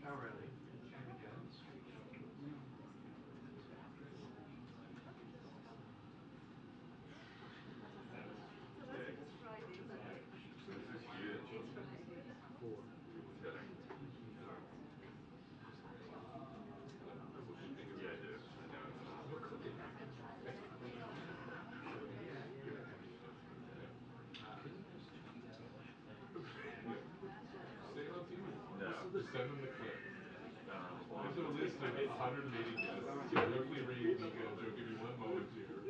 Oh, really? So that's it, it's Friday, is that right? This is huge. It's Friday. Four. Okay. Yeah, I do. I know it's Say it on TV. no. Just send them the clip. Well, If the list of 180 guests, quickly read Nico, Joe, give me one moment here.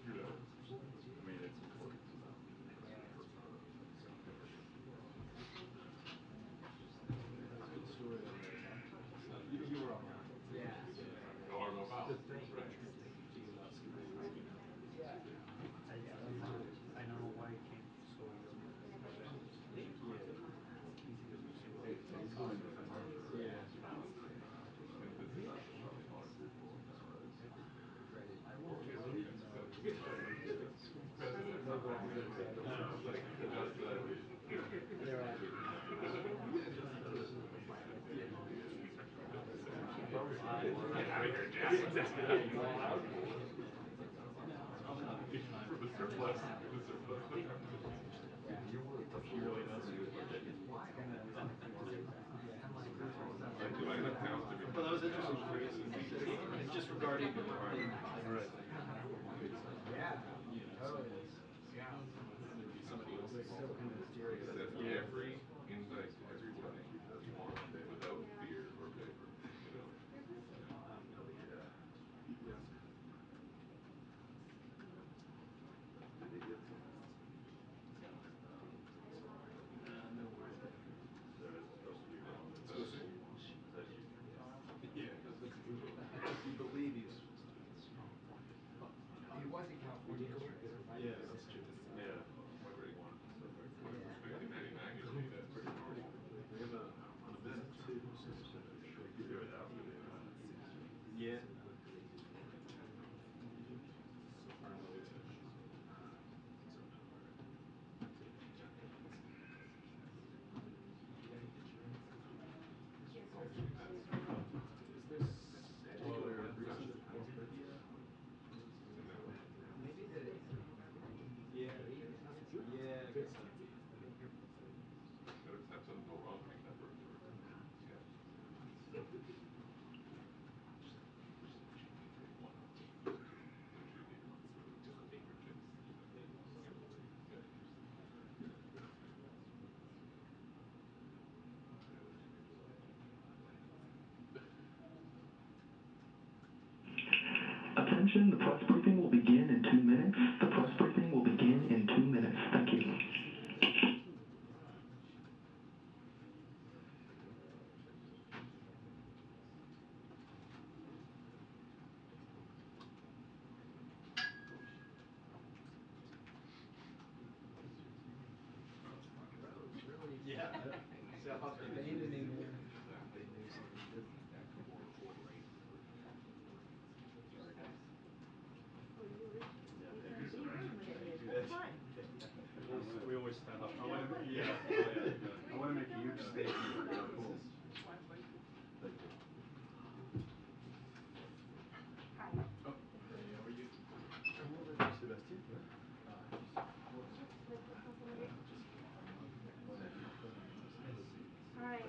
You know. I mean, it's important. Good story on that, huh? So you were on that. Yeah. Alarm about. The thing. Right. I don't know why it came so young. Yeah. President. They're all For the surplus. The surplus. He really knows who you're looking. Like an account to be. Well, that was interesting. It's just regarding the Right. yeah. Totally. Yeah. Somebody else is so kind of mysterious. Says every invite to every wedding without fear or favor. You know. Yeah. So it's supposed to be wrong. Is that you? Yeah. You believe he's. He was in California. Yeah, that's true. Yeah. Whatever he wants. 1999 usually that's pretty normal. We have an event too. You do it after the event. Yeah. Is this particular reason? Maybe the. Yeah. Yeah, I guess so. Better have something go wrong between that birth order. Yeah. Attention, the press briefing will begin in 2 minutes. The press briefing will begin in 2 minutes. Thank you. Yeah. Abandoning. That's fine. We always stand up. I want to, yeah. I want to make a huge statement. Cool. Thank you. Hi. Oh, hey, how are you? Sebastian? Hi.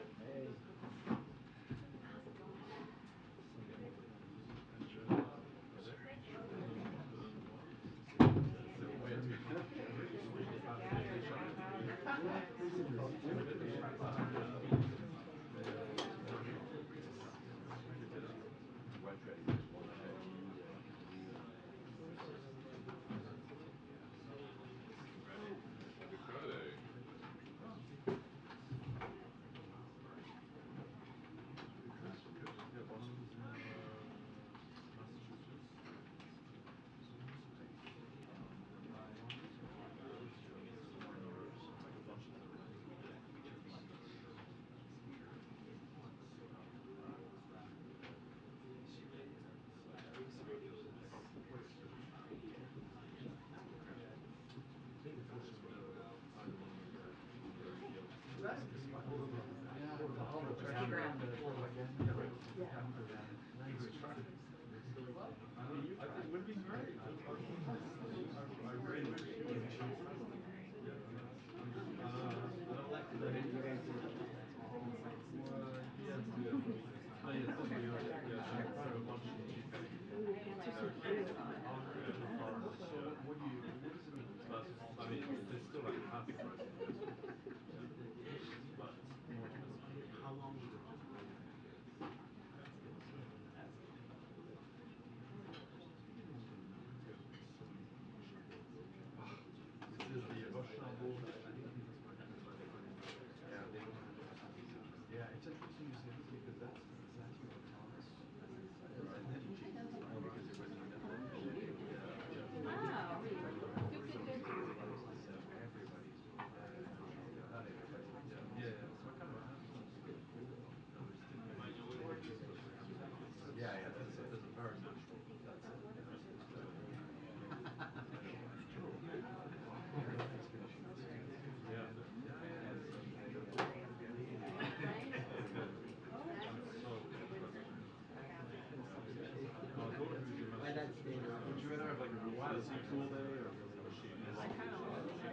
fuzzy tool day or really a machine? I kind of like it.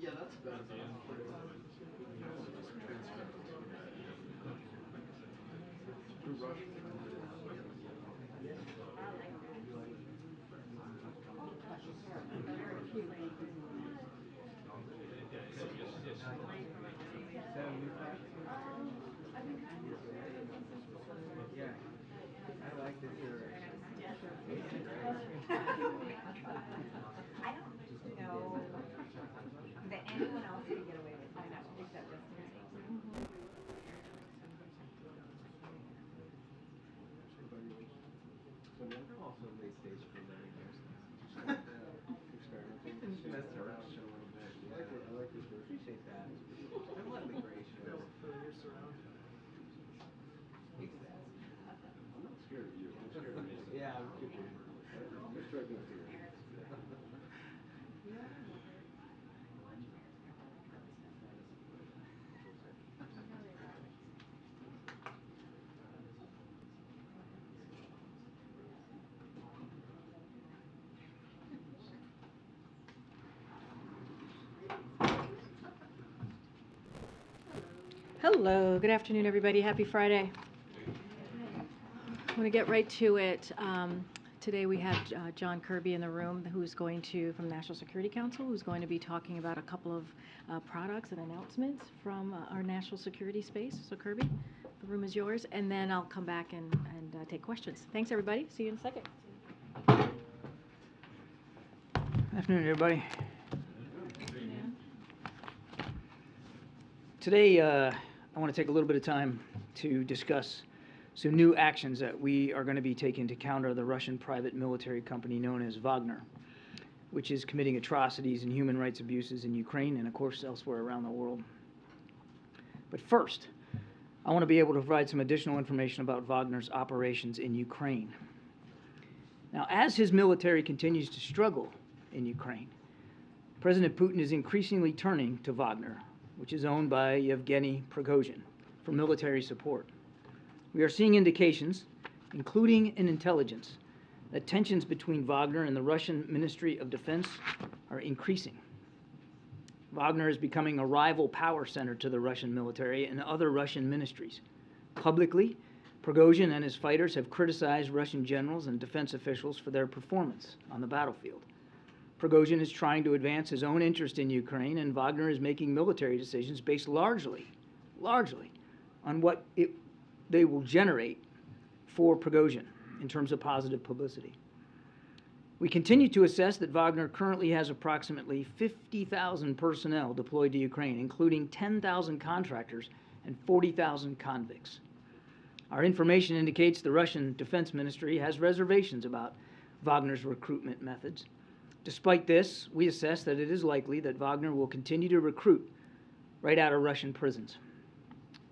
Yeah, that's better than yeah, I like this. I don't know that anyone else could get away with it except just me. But they're also late stage for learning new stuff. Experimenting. Messing around a little bit. Yeah. I like this. Appreciate that. I'm lightly gracious. For your surroundings. I'm not scared of you. I'm scared of me. Yeah, I'm kidding. You're struggling here. Hello, good afternoon, everybody. Happy Friday. I'm going to get right to it. Today we have John Kirby in the room, who's going to, from National Security Council, who's going to be talking about a couple of products and announcements from our national security space. So Kirby, the room is yours, and then I'll come back and take questions. Thanks, everybody. See you in a second. Afternoon, everybody. Today, I want to take a little bit of time to discuss some new actions that we are going to be taking to counter the Russian private military company known as Wagner, which is committing atrocities and human rights abuses in Ukraine and, of course, elsewhere around the world. But first, I want to be able to provide some additional information about Wagner's operations in Ukraine. Now, as his military continues to struggle in Ukraine, President Putin is increasingly turning to Wagner, which is owned by Yevgeny Prigozhin, for military support. We are seeing indications, including in intelligence, that tensions between Wagner and the Russian Ministry of Defense are increasing. Wagner is becoming a rival power center to the Russian military and other Russian ministries. Publicly, Prigozhin and his fighters have criticized Russian generals and defense officials for their performance on the battlefield. Prigozhin is trying to advance his own interest in Ukraine, and Wagner is making military decisions based largely on what they will generate for Prigozhin in terms of positive publicity. We continue to assess that Wagner currently has approximately 50,000 personnel deployed to Ukraine, including 10,000 contractors and 40,000 convicts. Our information indicates the Russian Defense Ministry has reservations about Wagner's recruitment methods. Despite this, we assess that it is likely that Wagner will continue to recruit right out of Russian prisons.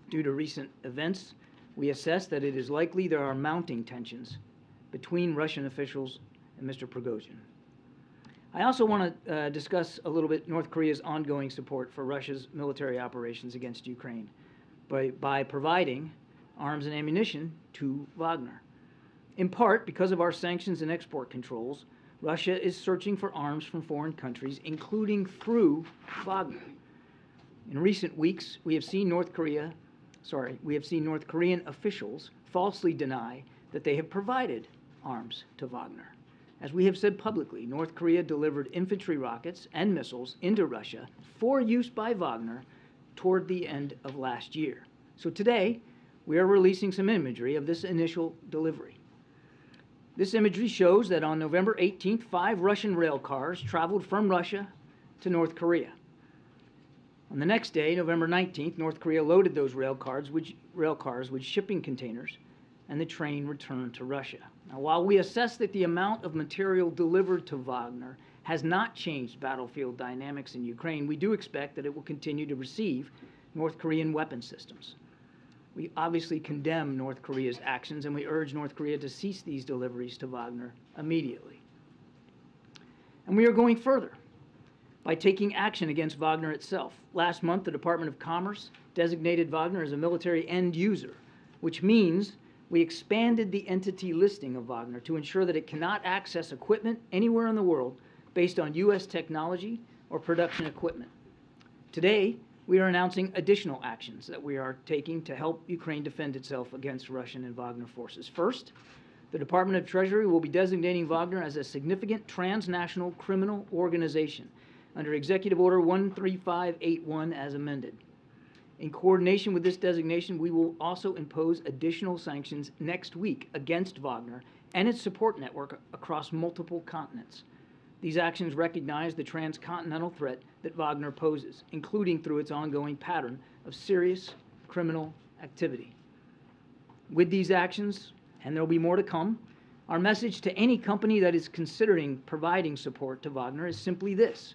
Due to recent events, we assess that it is likely there are mounting tensions between Russian officials and Mr. Prigozhin. I also want to discuss a little bit North Korea's ongoing support for Russia's military operations against Ukraine by providing arms and ammunition to Wagner. In part, because of our sanctions and export controls, Russia is searching for arms from foreign countries, including through Wagner. In recent weeks, we have seen North Korean officials falsely deny that they have provided arms to Wagner. As we have said publicly, North Korea delivered infantry rockets and missiles into Russia for use by Wagner toward the end of last year. So today, we are releasing some imagery of this initial delivery. This imagery shows that on November 18th, 5 Russian rail cars traveled from Russia to North Korea. On the next day, November 19th, North Korea loaded those rail cars with shipping containers, and the train returned to Russia. Now, while we assess that the amount of material delivered to Wagner has not changed battlefield dynamics in Ukraine, we do expect that it will continue to receive North Korean weapon systems. We obviously condemn North Korea's actions, and we urge North Korea to cease these deliveries to Wagner immediately. And we are going further by taking action against Wagner itself. Last month, the Department of Commerce designated Wagner as a military end user, which means we expanded the entity listing of Wagner to ensure that it cannot access equipment anywhere in the world based on U.S. technology or production equipment. Today, we are announcing additional actions that we are taking to help Ukraine defend itself against Russian and Wagner forces. First, the Department of Treasury will be designating Wagner as a significant transnational criminal organization under Executive Order 13581 as amended. In coordination with this designation, we will also impose additional sanctions next week against Wagner and its support network across multiple continents. These actions recognize the transcontinental threat that Wagner poses, including through its ongoing pattern of serious criminal activity. With these actions, and there will be more to come, our message to any company that is considering providing support to Wagner is simply this.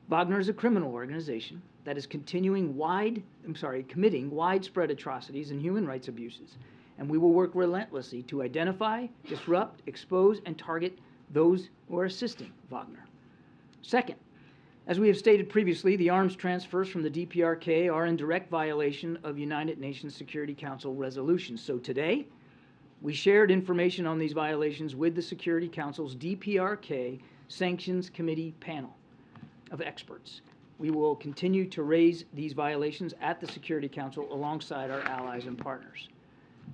Wagner is a criminal organization that is committing widespread atrocities and human rights abuses, and we will work relentlessly to identify, disrupt, expose, and target those who are assisting Wagner. Second, as we have stated previously, the arms transfers from the DPRK are in direct violation of United Nations Security Council resolutions. So today, we shared information on these violations with the Security Council's DPRK Sanctions Committee panel of experts. We will continue to raise these violations at the Security Council alongside our allies and partners.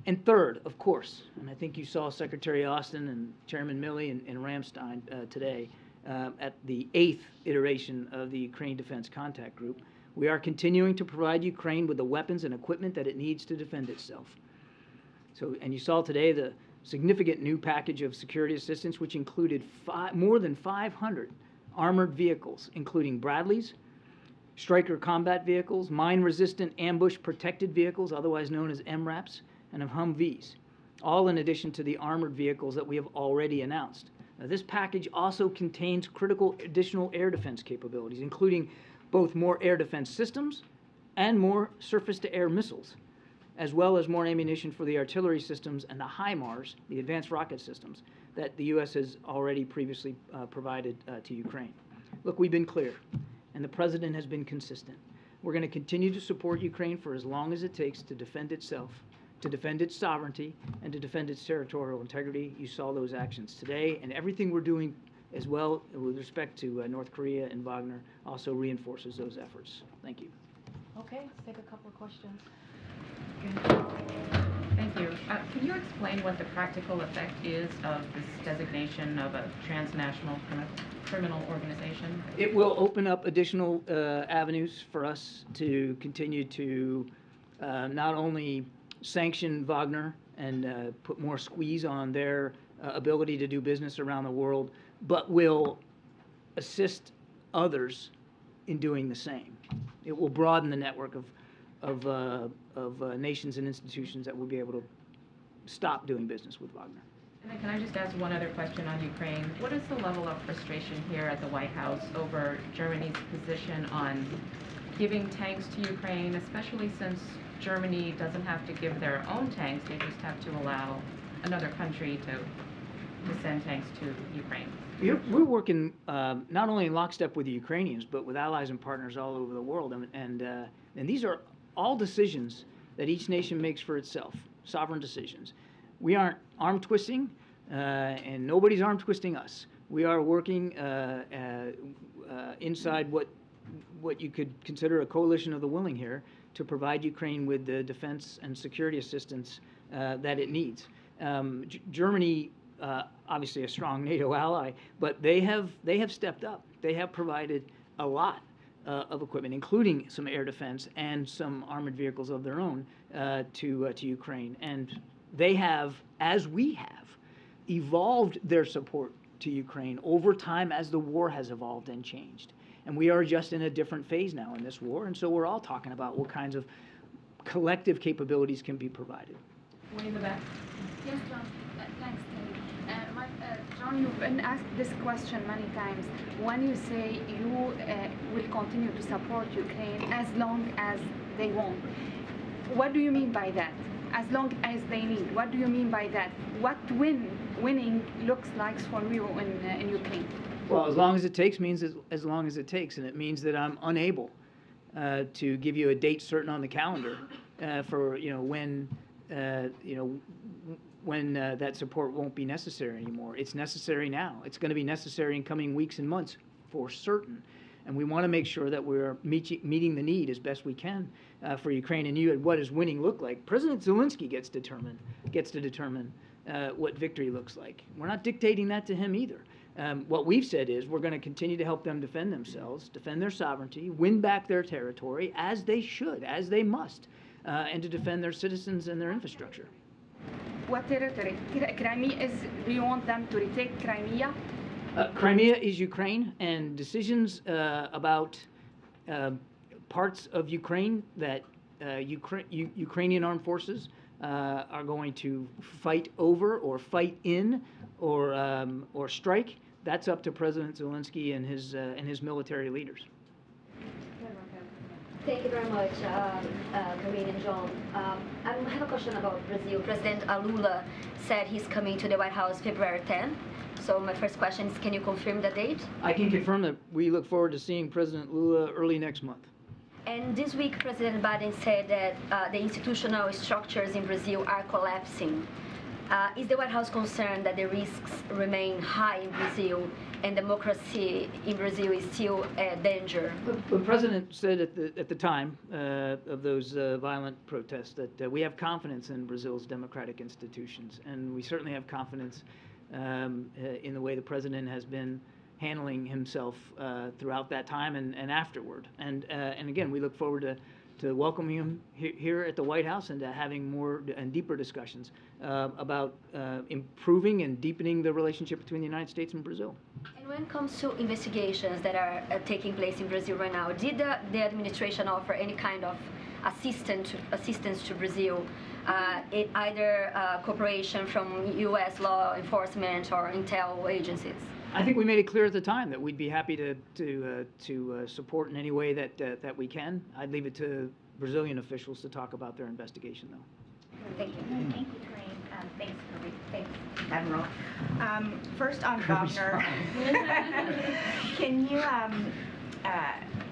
And third, of course, and I think you saw Secretary Austin and Chairman Milley and Ramstein today at the 8th iteration of the Ukraine Defense Contact Group, we are continuing to provide Ukraine with the weapons and equipment that it needs to defend itself. So, and you saw today the significant new package of security assistance, which included more than 500 armored vehicles, including Bradleys, Stryker combat vehicles, mine-resistant ambush-protected vehicles, otherwise known as MRAPs, and of Humvees, all in addition to the armored vehicles that we have already announced. Now, this package also contains critical additional air defense capabilities, including both more air defense systems and more surface-to-air missiles, as well as more ammunition for the artillery systems and the HIMARS, the advanced rocket systems, that the U.S. has already previously provided to Ukraine. Look, we've been clear, and the President has been consistent. We're going to continue to support Ukraine for as long as it takes to defend itself, to defend its sovereignty, and to defend its territorial integrity. You saw those actions today, and everything we're doing as well with respect to North Korea and Wagner also reinforces those efforts. Thank you. Okay, let's take a couple of questions. Thank you. Can you explain what the practical effect is of this designation of a transnational criminal organization? It will open up additional avenues for us to continue to not only sanction Wagner and put more squeeze on their ability to do business around the world, but will assist others in doing the same. It will broaden the network of nations and institutions that will be able to stop doing business with Wagner. And then can I just ask one other question on Ukraine? What is the level of frustration here at the White House over Germany's position on giving tanks to Ukraine, especially since Germany doesn't have to give their own tanks, they just have to allow another country to send tanks to Ukraine? We're working not only in lockstep with the Ukrainians, but with allies and partners all over the world. And these are all decisions that each nation makes for itself, sovereign decisions. We aren't arm twisting, and nobody's arm twisting us. We are working inside what you could consider a coalition of the willing here to provide Ukraine with the defense and security assistance that it needs. Germany, obviously a strong NATO ally, but they have stepped up. They have provided a lot of equipment, including some air defense and some armored vehicles of their own to Ukraine. And they have, as we have, evolved their support to Ukraine over time as the war has evolved and changed. And we are just in a different phase now in this war, and so we're all talking about what kinds of collective capabilities can be provided. Way in the back. Yes, John. Thanks, Terry. John, you've been asked this question many times. When you say you will continue to support Ukraine as long as they want, what do you mean by that? As long as they need, what do you mean by that? What winning looks like for you in Ukraine? Well, as long as it takes means as long as it takes, and it means that I'm unable to give you a date certain on the calendar for when when that support won't be necessary anymore. It's necessary now. It's going to be necessary in coming weeks and months for certain. And we want to make sure that we're meeting the need as best we can for Ukraine. And what does winning look like? President Zelensky gets to determine what victory looks like. We're not dictating that to him either. What we've said is we're going to continue to help them defend themselves, defend their sovereignty, win back their territory as they should, as they must, and to defend their citizens and their infrastructure. What territory? Crimea do you want them to retake Crimea? Crimea is Ukraine, and decisions about parts of Ukraine that Ukrainian armed forces are going to fight over or fight in or strike, that's up to President Zelensky and his military leaders. Thank you very much, Karine and John. I have a question about Brazil. President Lula said he's coming to the White House February 10th. So my first question is, can you confirm the date? I can confirm that we look forward to seeing President Lula early next month. And this week, President Biden said that the institutional structures in Brazil are collapsing. Is the White House concerned that the risks remain high in Brazil and democracy in Brazil is still a danger? The President said at the time of those violent protests that we have confidence in Brazil's democratic institutions, and we certainly have confidence in the way the President has been handling himself throughout that time and afterward. And again, we look forward to welcoming him here at the White House and to having more and deeper discussions about improving and deepening the relationship between the United States and Brazil. And when it comes to investigations that are taking place in Brazil right now, did the administration offer any kind of assistance to Brazil, either cooperation from U.S. law enforcement or intel agencies? I think we made it clear at the time that we'd be happy to support in any way that we can. I'd leave it to Brazilian officials to talk about their investigation, though. Thank you. Thank you, Karine. Thanks, Karine. Thanks, Admiral. First on Wagner,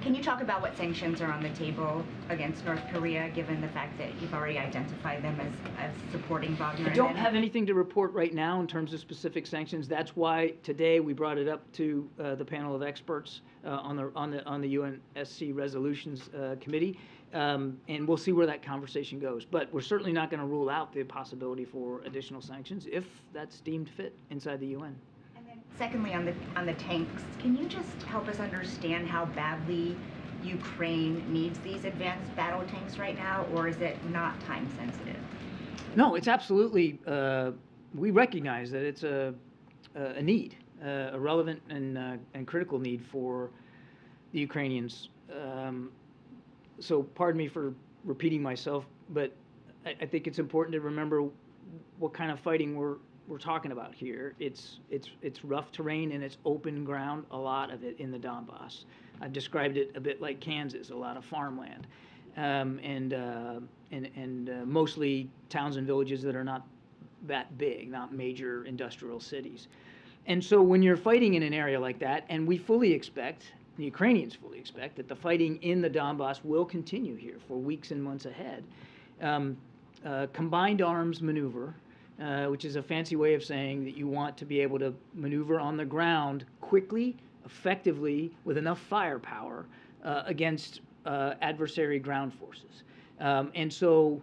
can you talk about what sanctions are on the table against North Korea, given the fact that you've already identified them as supporting Wagner? I don't have anything to report right now in terms of specific sanctions. That's why today we brought it up to the panel of experts on the UNSC Resolutions Committee, and we'll see where that conversation goes. But we're certainly not going to rule out the possibility for additional sanctions if that's deemed fit inside the UN. Secondly, on the tanks, can you just help us understand how badly Ukraine needs these advanced battle tanks right now, or is it not time sensitive? No, it's absolutely. We recognize that it's a need, a relevant and critical need for the Ukrainians. So, pardon me for repeating myself, but I think it's important to remember what kind of fighting we're talking about here. It's rough terrain and it's open ground, a lot of it in the Donbass. I've described it a bit like Kansas, a lot of farmland, and mostly towns and villages that are not that big, not major industrial cities. And so when you're fighting in an area like that, and we fully expect, the Ukrainians fully expect, that the fighting in the Donbass will continue here for weeks and months ahead, combined arms maneuver, which is a fancy way of saying that you want to be able to maneuver on the ground quickly, effectively, with enough firepower against adversary ground forces. And so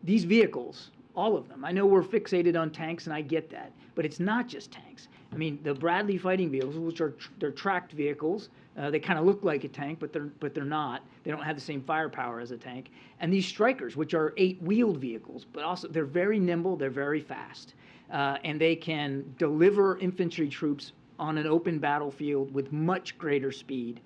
these vehicles, all of them, I know we're fixated on tanks, and I get that, but it's not just tanks. I mean, the Bradley fighting vehicles, which are they're tracked vehicles, they kind of look like a tank, but they're not. They don't have the same firepower as a tank. And these Strikers, which are 8-wheeled vehicles, but also they're very nimble, they're very fast, and they can deliver infantry troops on an open battlefield with much greater speed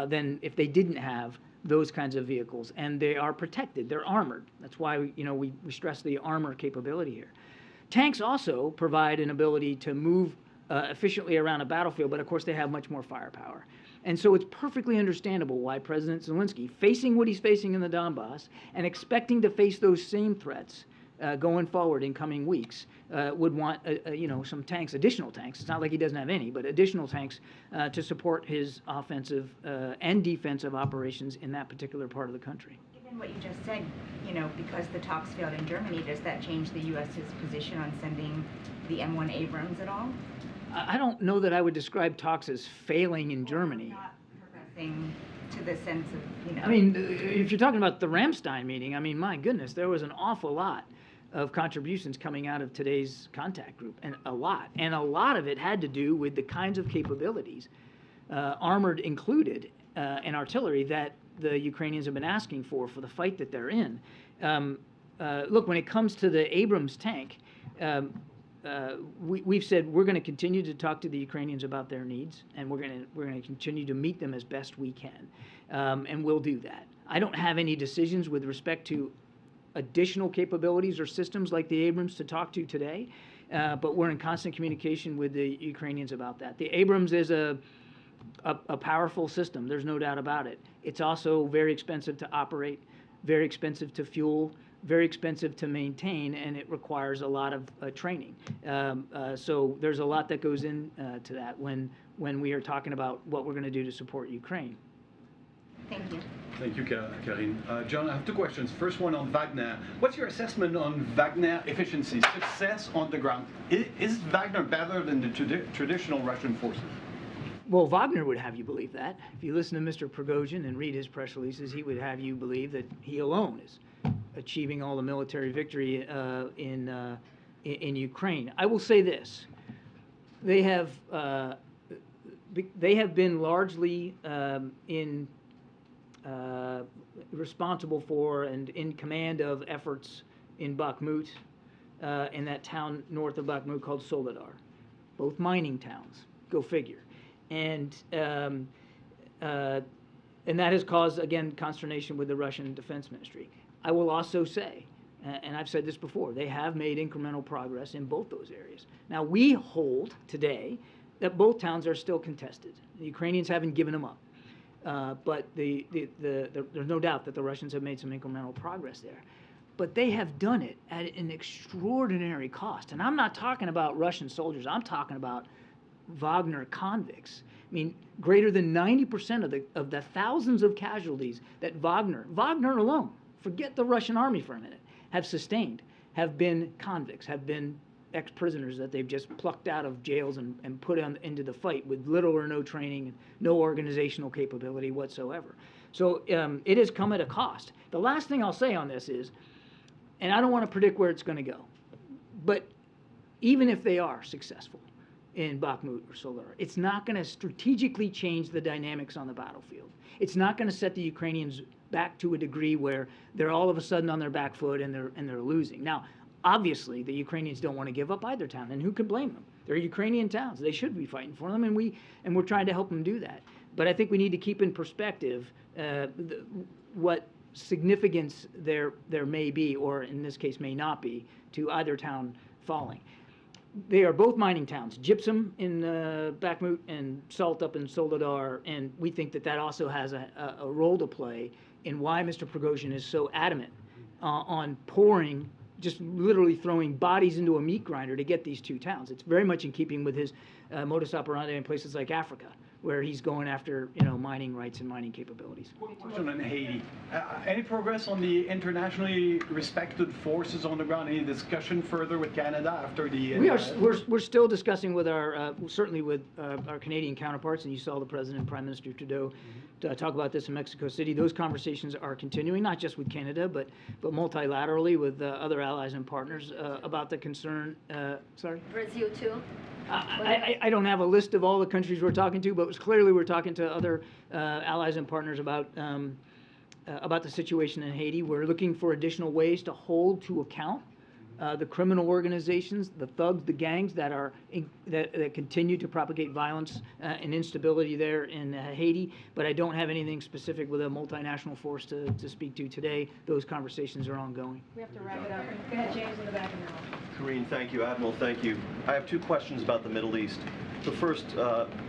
than if they didn't have those kinds of vehicles. And they are protected, they're armored. That's why we stress the armor capability here. Tanks also provide an ability to move efficiently around a battlefield, but of course they have much more firepower. And so it's perfectly understandable why President Zelensky, facing what he's facing in the Donbass and expecting to face those same threats going forward in coming weeks, would want some tanks, additional tanks. It's not like he doesn't have any, but additional tanks to support his offensive and defensive operations in that particular part of the country. Given what you just said, you know, because the talks failed in Germany, does that change the U.S.'s position on sending the M1 Abrams at all? I don't know that I would describe talks as failing in Germany. Not progressing to the sense of, you know. I mean, if you're talking about the Ramstein meeting, I mean, my goodness, there was an awful lot of contributions coming out of today's contact group, and a lot. And a lot of it had to do with the kinds of capabilities, armored included, and artillery, that the Ukrainians have been asking for the fight that they're in. Look, when it comes to the Abrams tank, we've said we're going to continue to talk to the Ukrainians about their needs, and we're going to continue to meet them as best we can, and we'll do that. I don't have any decisions with respect to additional capabilities or systems like the Abrams to talk to today, but we're in constant communication with the Ukrainians about that. The Abrams is a powerful system. There's no doubt about it. It's also very expensive to operate, very expensive to fuel, very expensive to maintain, and it requires a lot of training. So there's a lot that goes into that when we are talking about what we're going to do to support Ukraine. Thank you. Thank you, Karine. John, I have two questions. First one on Wagner. What's your assessment on Wagner efficiency, success on the ground? Is Wagner better than the traditional Russian forces? Well, Wagner would have you believe that. If you listen to Mr. Prigozhin and read his press releases, he would have you believe that he alone is achieving all the military victory in Ukraine. I will say this: they have been largely responsible for and in command of efforts in Bakhmut, in that town north of Bakhmut called Soledar, both mining towns. Go figure. And that has caused, again, consternation with the Russian Defense Ministry. I will also say, and I've said this before, they have made incremental progress in both those areas. Now, we hold today that both towns are still contested. The Ukrainians haven't given them up. But there's no doubt that the Russians have made some incremental progress there. But they have done it at an extraordinary cost. And I'm not talking about Russian soldiers. I'm talking about Wagner convicts. I mean, greater than 90% of the thousands of casualties that Wagner alone, forget the Russian army for a minute, have sustained, have been convicts, have been ex-prisoners that they've just plucked out of jails and put into the fight with little or no training and no organizational capability whatsoever. So it has come at a cost. The last thing I'll say on this is, and I don't want to predict where it's going to go, but even if they are successful in Bakhmut or Soledar, it's not going to strategically change the dynamics on the battlefield. It's not going to set the Ukrainians back to a degree where they're all of a sudden on their back foot and they're losing. Now, obviously, the Ukrainians don't want to give up either town, and who could blame them? They're Ukrainian towns. They should be fighting for them, and we're trying to help them do that. But I think we need to keep in perspective what significance there may be, or in this case may not be, to either town falling. They are both mining towns, gypsum in Bakhmut and salt up in Soledar, and we think that also has a role to play in why Mr. Prigozhin is so adamant on pouring, just literally throwing bodies into a meat grinder to get these two towns. It's very much in keeping with his modus operandi in places like Africa, where he's going after, mining rights and mining capabilities. Question on Haiti. Any progress on the internationally respected forces on the ground? Any discussion further with Canada after the? We're still discussing with certainly with our Canadian counterparts, and you saw the President and Prime Minister Trudeau talk about this in Mexico City. Those conversations are continuing, not just with Canada, but multilaterally with other allies and partners about the concern. Sorry. Brazil too. I don't have a list of all the countries we're talking to, but clearly we're talking to other allies and partners about the situation in Haiti. We're looking for additional ways to hold to account the criminal organizations, the thugs, the gangs that continue to propagate violence and instability there in Haiti. But I don't have anything specific with a multinational force to speak to today. Those conversations are ongoing. We have to wrap it up. Go ahead, James, in the back of the room. Karine, thank you. Admiral, thank you. I have two questions about the Middle East. The first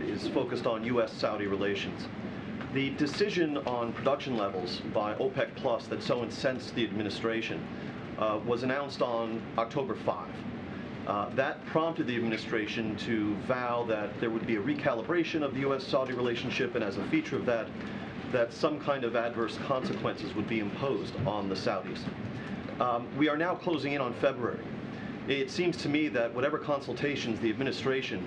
is focused on U.S.-Saudi relations. The decision on production levels by OPEC Plus that so incensed the administration was announced on October 5. That prompted the administration to vow that there would be a recalibration of the U.S.-Saudi relationship, and as a feature of that, that some kind of adverse consequences would be imposed on the Saudis. We are now closing in on February. It seems to me that whatever consultations the administration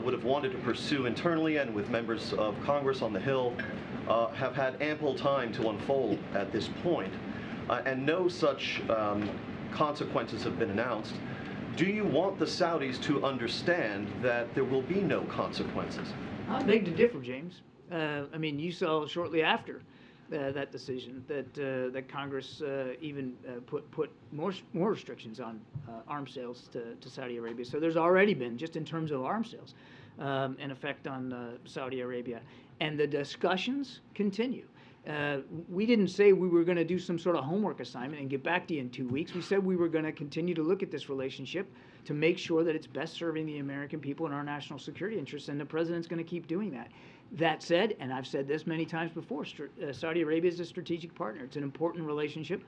would have wanted to pursue internally and with members of Congress on the Hill have had ample time to unfold at this point, and no such consequences have been announced. Do you want the Saudis to understand that there will be no consequences? I beg to differ, James. I mean, you saw shortly after that decision that Congress even put more restrictions on arms sales to Saudi Arabia. So there's already been, just in terms of arms sales, an effect on Saudi Arabia. And the discussions continue. We didn't say we were going to do some sort of homework assignment and get back to you in 2 weeks. We said we were going to continue to look at this relationship to make sure that it's best serving the American people and our national security interests, and the president's going to keep doing that. That said, and I've said this many times before, Saudi Arabia is a strategic partner. It's an important relationship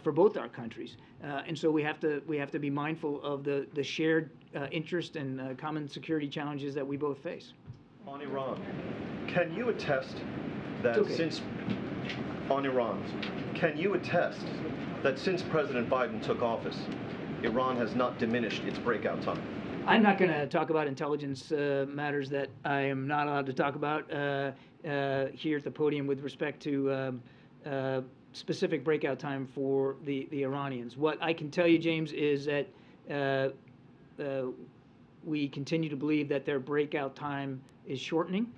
for both our countries, and so we have to be mindful of the shared interest and common security challenges that we both face. On Iran, can you attest that since President Biden took office, Iran has not diminished its breakout time? I'm not going to talk about intelligence matters that I am not allowed to talk about here at the podium with respect to specific breakout time for the Iranians. What I can tell you, James, is that we continue to believe that their breakout time is shortening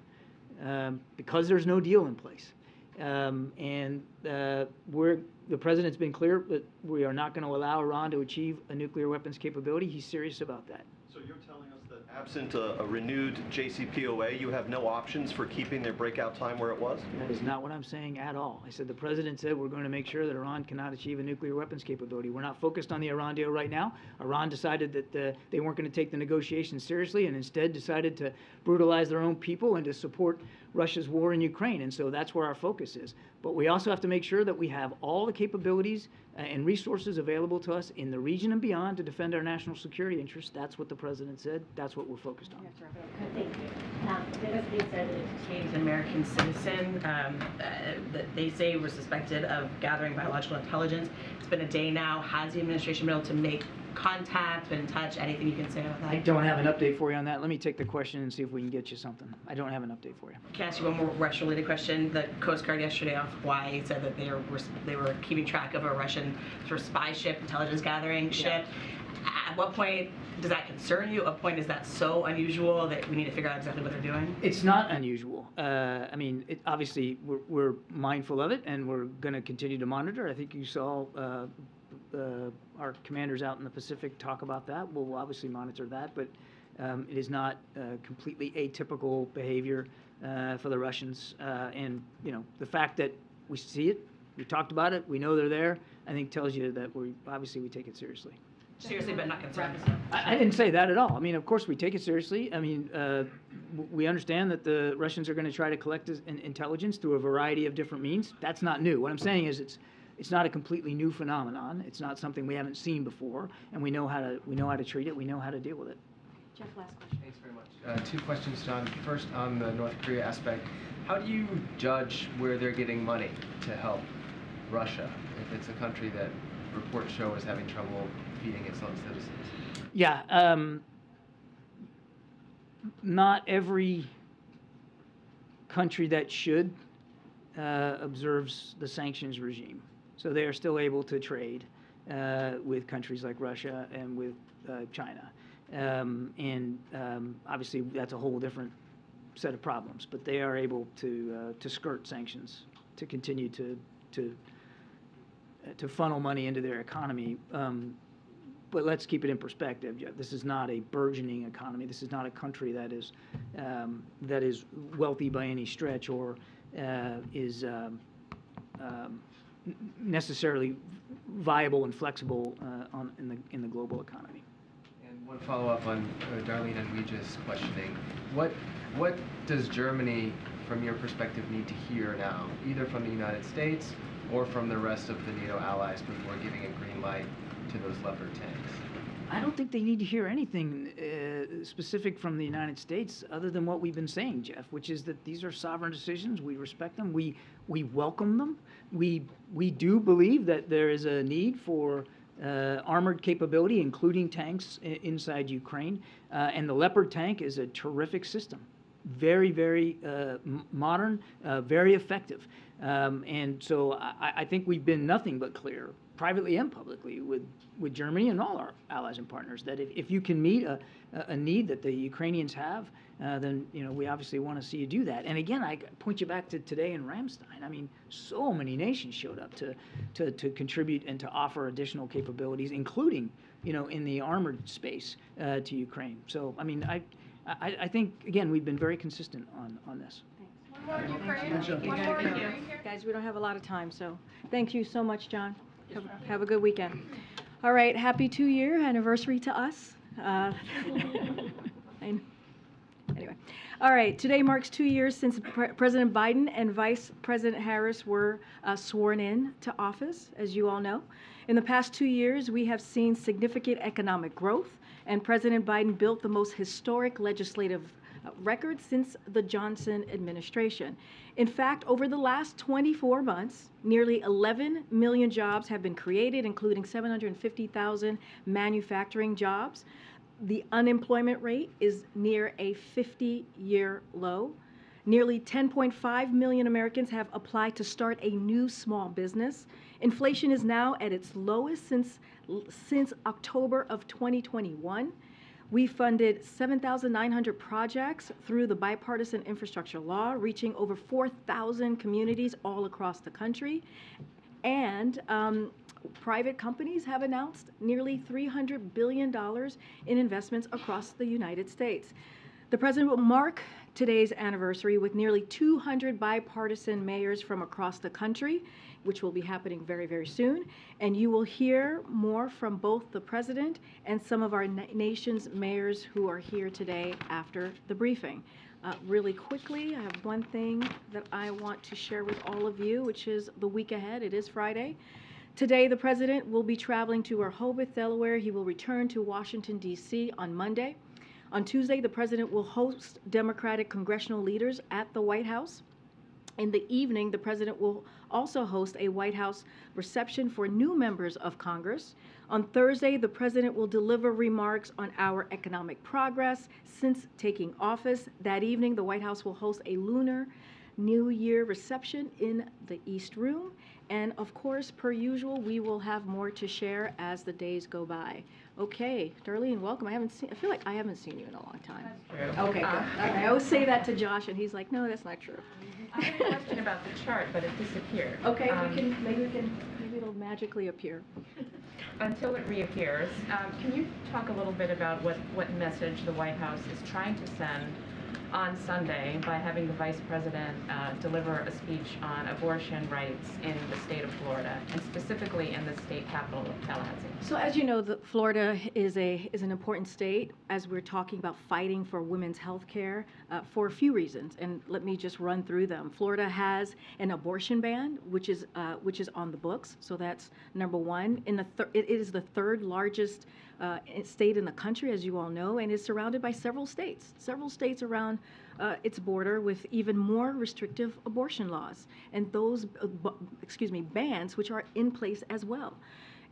because there's no deal in place. The president's been clear that we are not going to allow Iran to achieve a nuclear weapons capability. He's serious about that. So you're telling us that absent a renewed JCPOA, you have no options for keeping their breakout time where it was? That is not what I'm saying at all. I said the president said we're going to make sure that Iran cannot achieve a nuclear weapons capability. We're not focused on the Iran deal right now. Iran decided that they weren't going to take the negotiations seriously and instead decided to brutalize their own people and to support Russia's war in Ukraine. And so that's where our focus is. But we also have to make sure that we have all the capabilities and resources available to us in the region and beyond to defend our national security interests. That's what the president said. That's what we're focused on. Thank you. There has been said that it's changed an American citizen that they say was suspected of gathering biological intelligence. It's been a day now. Has the administration been able to make contact, been in touch? Anything you can say about that? I don't have an update for you on that. Let me take the question and see if we can get you something. I don't have an update for you. Can I ask you one more Russia-related question? The Coast Guard yesterday off Hawaii said that they were keeping track of a Russian sort of spy ship, intelligence gathering ship. At what point does that concern you? At what point is that so unusual that we need to figure out exactly what they're doing? It's not unusual. I mean, obviously, we're mindful of it, and we're going to continue to monitor. I think you saw our commanders out in the Pacific talk about that. We'll obviously monitor that, but it is not completely atypical behavior for the Russians. And, you know, the fact that we see it, we talked about it, we know they're there, I think tells you that we take it seriously. Seriously, but not concerned. I didn't say that at all. I mean, of course we take it seriously. I mean, we understand that the Russians are going to try to collect intelligence through a variety of different means. That's not new. What I'm saying is it's not a completely new phenomenon. It's not something we haven't seen before, and we know how to treat it. We know how to deal with it. Jeff, last question. Thanks very much. Two questions, John. First, on the North Korea aspect, how do you judge where they're getting money to help Russia if it's a country that reports show is having trouble feeding its own citizens? Yeah, not every country that should observes the sanctions regime. So they are still able to trade with countries like Russia and with China. Obviously that's a whole different set of problems, but they are able to skirt sanctions to continue to funnel money into their economy. But let's keep it in perspective, Jeff. This is not a burgeoning economy. This is not a country that is wealthy by any stretch or is necessarily viable and flexible in the global economy. And one follow-up on Darlene and Weeja's questioning. What does Germany, from your perspective, need to hear now, either from the United States or from the rest of the NATO allies before giving a green light to those Leopard tanks? I don't think they need to hear anything specific from the United States other than what we've been saying, Jeff, which is that these are sovereign decisions. We respect them. We welcome them. We do believe that there is a need for armored capability, including tanks inside Ukraine. And the Leopard tank is a terrific system. Very, very modern, very effective. And so I think we've been nothing but clear, privately and publicly, with Germany and all our allies and partners, that if you can meet a need that the Ukrainians have, then we obviously want to see you do that. And again, I point you back to today in Ramstein. I mean, so many nations showed up to contribute and to offer additional capabilities, including in the armored space to Ukraine. So I mean, I think again we've been very consistent on this. Guys, we don't have a lot of time, so thank you so much, John. Have a good weekend. All right, happy 2-year anniversary to us. Anyway, all right, today marks 2 years since President Biden and Vice President Harris were sworn in to office, as you all know. In the past 2 years, we have seen significant economic growth, and President Biden built the most historic legislative record since the Johnson administration. In fact, over the last 24 months, nearly 11 million jobs have been created, including 750,000 manufacturing jobs. The unemployment rate is near a 50-year low. Nearly 10.5 million Americans have applied to start a new small business. Inflation is now at its lowest since October of 2021. We funded 7,900 projects through the bipartisan infrastructure law, reaching over 4,000 communities all across the country. And private companies have announced nearly $300 billion in investments across the United States. The president will mark today's anniversary with nearly 200 bipartisan mayors from across the country, which will be happening very, very soon. And you will hear more from both the president and some of our nation's mayors who are here today after the briefing. Really quickly, I have one thing that I want to share with all of you, which is the week ahead. It is Friday. Today, the president will be traveling to Rehoboth, Delaware. He will return to Washington, D.C. on Monday. On Tuesday, the president will host Democratic congressional leaders at the White House. In the evening, the president will also host a White House reception for new members of Congress. On Thursday, the president will deliver remarks on our economic progress since taking office. That evening, the White House will host a Lunar New Year reception in the East Room. And of course, per usual, we will have more to share as the days go by. Okay, Darlene, welcome. I feel like I haven't seen you in a long time. That's true. Okay, good. I always say that to Josh, and he's like, no, that's not true. I had a question about the chart, but it disappeared. Okay, maybe it'll magically appear. Until it reappears, can you talk a little bit about what message the White House is trying to send on Sunday by having the Vice President deliver a speech on abortion rights in the state of Florida, and specifically in the state capital of Tallahassee? So as you know, Florida is an important state as we're talking about fighting for women's health care for a few reasons, and let me just run through them. Florida has an abortion ban, which is on the books, so that's number one. It is the third largest state in the country, as you all know, and is surrounded by several states around its border with even more restrictive abortion laws, and those bans which are in place as well.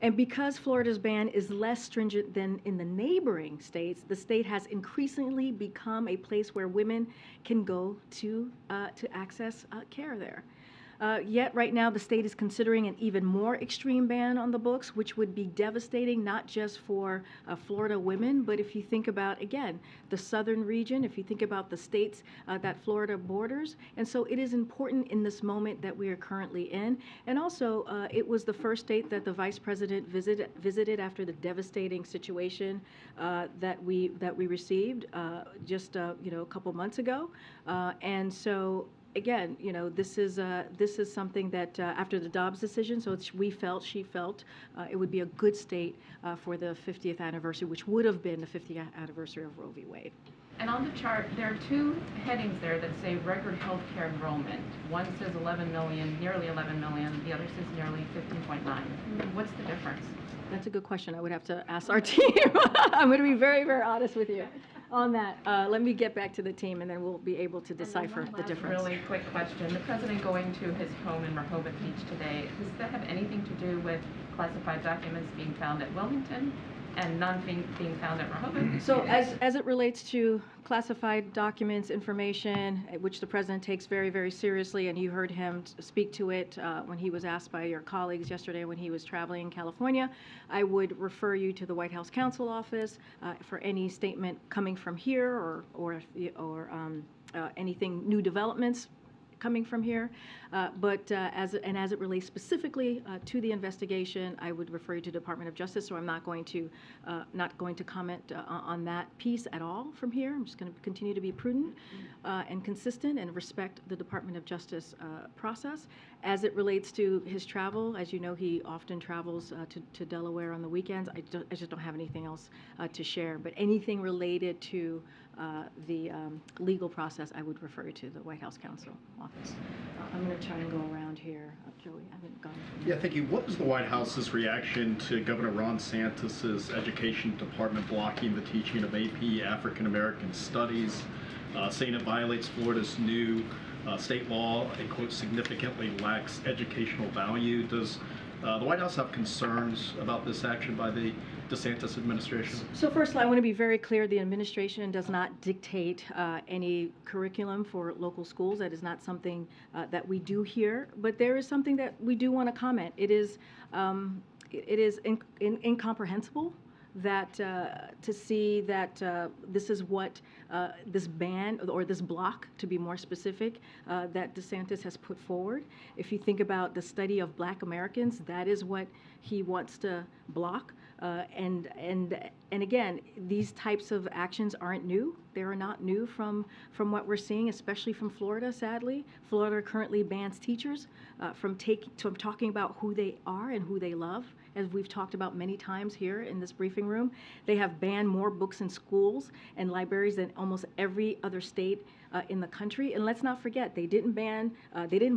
And because Florida's ban is less stringent than in the neighboring states, the state has increasingly become a place where women can go to access care there. Yet right now the state is considering an even more extreme ban on the books, which would be devastating not just for Florida women, but if you think about, again, the southern region, if you think about the states that Florida borders. And so it is important in this moment that we are currently in. And also, it was the first state that the Vice President visited after the devastating situation that we received just a couple months ago. And so again, this is something that after the Dobbs decision, so she felt it would be a good state for the 50th anniversary, which would have been the 50th anniversary of Roe v. Wade. And on the chart, there are two headings there that say record healthcare enrollment. One says 11 million, nearly 11 million. The other says nearly 15.9. What's the difference? That's a good question. I would have to ask our team. I'm going to be very, very honest with you on that. Let me get back to the team, and then we'll be able to decipher the difference. Really quick question. The president going to his home in Rehoboth Beach today, does that have anything to do with classified documents being found at Wilmington and none being found at Rehoboth? So as it relates to classified documents, information, which the president takes very, very seriously, and you heard him speak to it when he was asked by your colleagues yesterday when he was traveling in California, I would refer you to the White House Counsel Office for any statement coming from here or anything new developments coming from here, but as it relates specifically to the investigation, I would refer you to the Department of Justice. So I'm not going to comment on that piece at all from here. I'm just going to continue to be prudent and consistent and respect the Department of Justice process. As it relates to his travel, as you know, he often travels to Delaware on the weekends. I just don't have anything else to share. But anything related to the legal process, I would refer you to the White House Counsel Office. I'm going to try and go around here. Joey, I haven't gone. Yeah, thank you. What was the White House's reaction to Governor Ron DeSantis' education department blocking the teaching of AP African American Studies, saying it violates Florida's new state law and, quote, significantly lacks educational value? Does the White House have concerns about this action by the DeSantis administration? So first, I want to be very clear. The administration does not dictate any curriculum for local schools. That is not something that we do here. But there is something that we do want to comment. It is incomprehensible that to see that this is what this ban or this block, to be more specific, that DeSantis has put forward. If you think about the study of Black Americans, that is what he wants to block. And again, these types of actions aren't new. They are not new from what we're seeing, especially from Florida, sadly. Florida currently bans teachers from talking about who they are and who they love, as we've talked about many times here in this briefing room. They have banned more books in schools and libraries than almost every other state in the country. And let's not forget, they didn't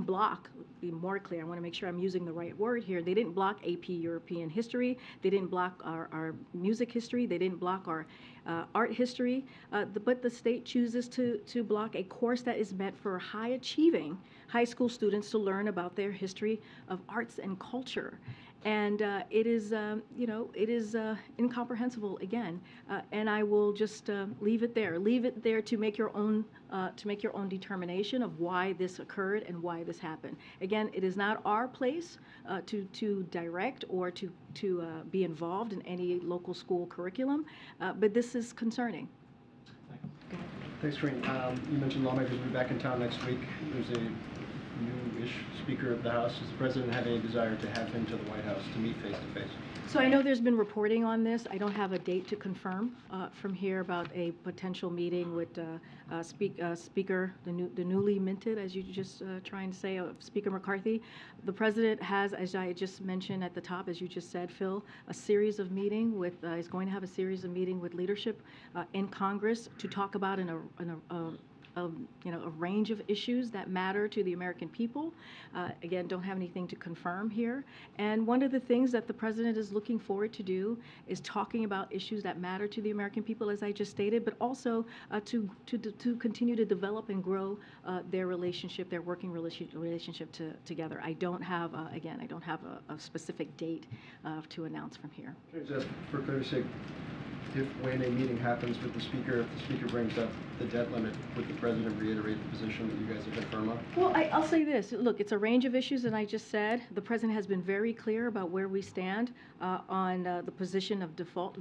block, be more clear, I want to make sure I'm using the right word here, they didn't block AP European history, they didn't block our music history, they didn't block our art history, but the state chooses to block a course that is meant for high achieving high school students to learn about their history of arts and culture. And it is incomprehensible again. And I will just leave it there. Leave it there to make your own determination of why this occurred and why this happened. Again, it is not our place to direct or to be involved in any local school curriculum, but this is concerning. Thanks, Karine. You mentioned lawmakers will be back in town next week. There's a new-ish Speaker of the House. Does the President have any desire to have him to the White House to meet face-to-face? So I know there's been reporting on this. I don't have a date to confirm from here about a potential meeting with Speaker, the newly minted, as you just trying to say, Speaker McCarthy. The President has, as I just mentioned at the top, as you just said, Phil, a series of meeting with, is going to have a series of meeting with leadership in Congress to talk about a range of issues that matter to the American people. Again, don't have anything to confirm here. And one of the things that the President is looking forward to do is talking about issues that matter to the American people, as I just stated, but also to continue to develop and grow their relationship, their working relationship together. I don't have, again, I don't have a specific date to announce from here. Just for clarity's sake, when a meeting happens with the Speaker, if the Speaker brings up the debt limit, would the President reiterate the position that you guys have been firm on? Well, I'll say this. Look, it's a range of issues, and I just said the President has been very clear about where we stand on the position of default.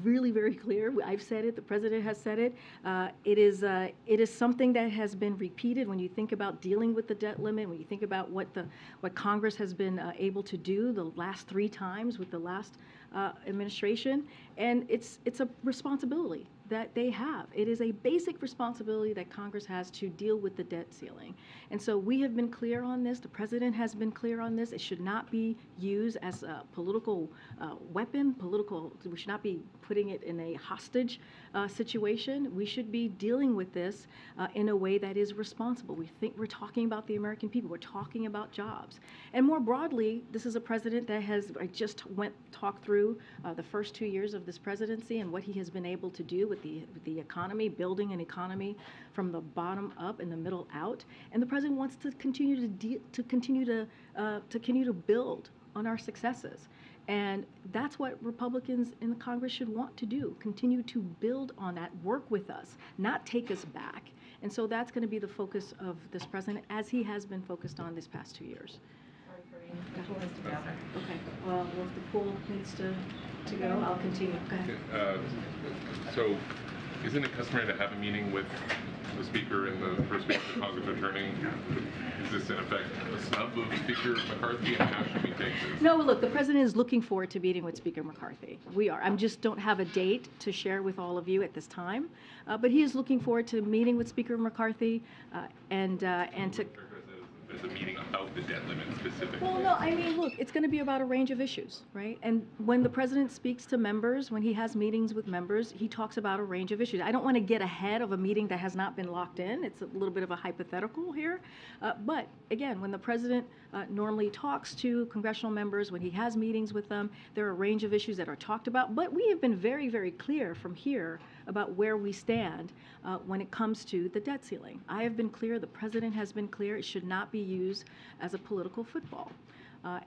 Really, very clear. I've said it. The President has said it. It is something that has been repeated when you think about dealing with the debt limit, when you think about what Congress has been able to do the last 3 times with the last administration, and it's a responsibility that they have. It is a basic responsibility that Congress has to deal with the debt ceiling. And so we have been clear on this. The president has been clear on this. It should not be used as a political weapon, we should not be putting it in a hostage situation. We should be dealing with this in a way that is responsible. We're talking about the American people. We're talking about jobs. And more broadly, this is a president that I just talked through the first 2 years of this presidency and what he has been able to do with the economy, building an economy from the bottom up and the middle out. And the president wants to continue to build on our successes. And that's what Republicans in the Congress should want to do, continue to build on that, work with us, not take us back. And so that's going to be the focus of this president, as he has been focused on this past 2 years. Okay, well, if the pool needs to go, I'll continue. Go ahead. So, isn't it customary to have a meeting with the Speaker and the First Speaker of the Congress returning? Is this in effect a snub of Speaker McCarthy, and how should we take this? No, look, the president is looking forward to meeting with Speaker McCarthy. We are. I just don't have a date to share with all of you at this time, but he is looking forward to meeting with Speaker McCarthy and to. There's a meeting about the debt limit specifically. Well, no, I mean, look, it's going to be about a range of issues, right? And when the president speaks to members, when he has meetings with members, he talks about a range of issues. I don't want to get ahead of a meeting that has not been locked in. It's a little bit of a hypothetical here. But again, when the president normally talks to congressional members, when he has meetings with them, there are a range of issues that are talked about. But we have been very, very clear from here about where we stand when it comes to the debt ceiling. I have been clear, the president has been clear, it should not be used as a political football.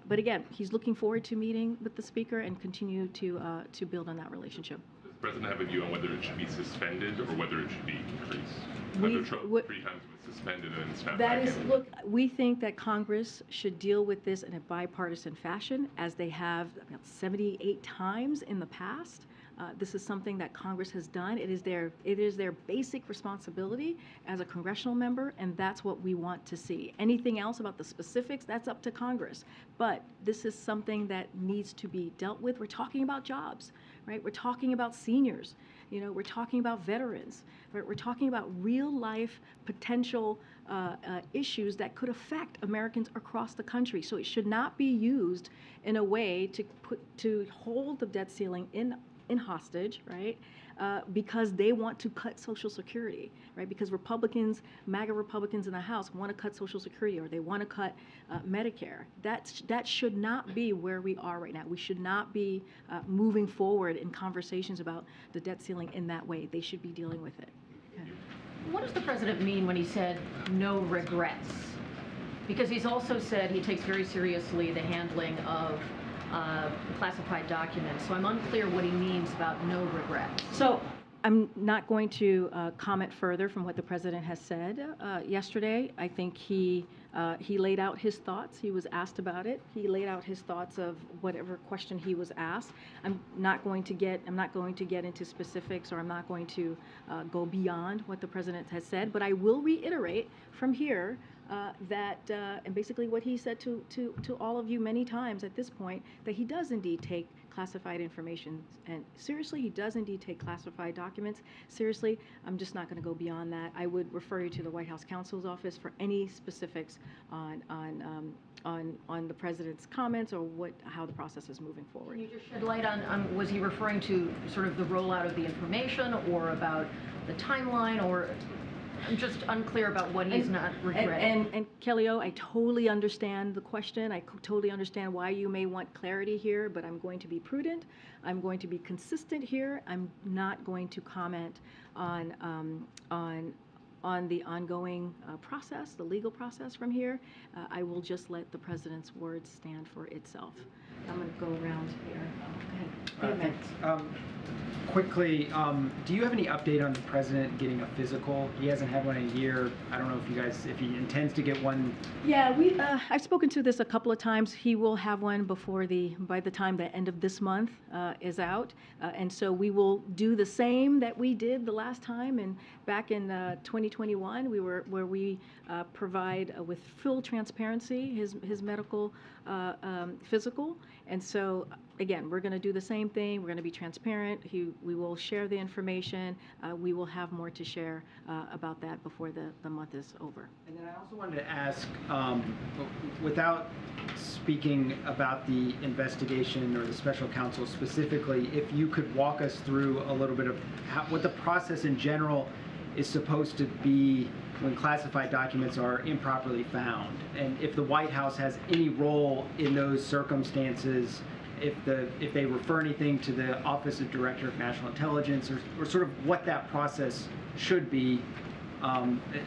But again, he's looking forward to meeting with the Speaker and continue to build on that relationship. Does the president have a view on whether it should be suspended or whether it should be increased? Trump 3 times was suspended and snapped back in. Look, we think that Congress should deal with this in a bipartisan fashion, as they have about 78 times in the past. This is something that Congress has done. It is their basic responsibility as a congressional member, and that's what we want to see. Anything else about the specifics, that's up to Congress. But this is something that needs to be dealt with. We're talking about jobs, right? We're talking about seniors. You know, we're talking about veterans. Right? We're talking about real-life potential issues that could affect Americans across the country. So it should not be used in a way to hold the debt ceiling in hostage, right? Because they want to cut Social Security, right? Because Republicans, MAGA Republicans in the House, want to cut Social Security, or they want to cut Medicare. That should not be where we are right now. We should not be moving forward in conversations about the debt ceiling in that way. They should be dealing with it. Okay. What does the president mean when he said no regrets? Because he's also said he takes very seriously the handling of classified documents. So I'm unclear what he means about no regrets. So I'm not going to comment further from what the president has said yesterday. I think he laid out his thoughts. He was asked about it. He laid out his thoughts of whatever question he was asked. I'm not going to get into specifics, or I'm not going to go beyond what the president has said. But I will reiterate from here and basically what he said to all of you many times at this point, that he does indeed take classified information and seriously. He does indeed take classified documents seriously. I'm just not going to go beyond that. I would refer you to the White House counsel's office for any specifics on the president's comments or how the process is moving forward. Can you just shed light on was he referring to sort of the rollout of the information, or about the timeline, or I'm just unclear about what he's not regretting. And Kelly O, I totally understand the question. I totally understand why you may want clarity here, but I'm going to be prudent. I'm going to be consistent here. I'm not going to comment on the ongoing process, the legal process from here. I will just let the president's words stand for itself. I'm going to go around here. Go ahead. Thanks. Quickly, do you have any update on the president getting a physical? He hasn't had one in a year. I don't know if he intends to get one. Yeah, I've spoken to this a couple of times. He will have one by the time the end of this month is out. And so we will do the same that we did the last time. And back in 2021, where we provide with full transparency his medical physical. And so again, we're going to do the same thing. We're going to be transparent. We will share the information. We will have more to share about that before the month is over. And then I also wanted to ask, without speaking about the investigation or the special counsel specifically, if you could walk us through a little bit of what the process in general is supposed to be when classified documents are improperly found, and if the White House has any role in those circumstances, if they refer anything to the Office of Director of National Intelligence, or sort of what that process should be.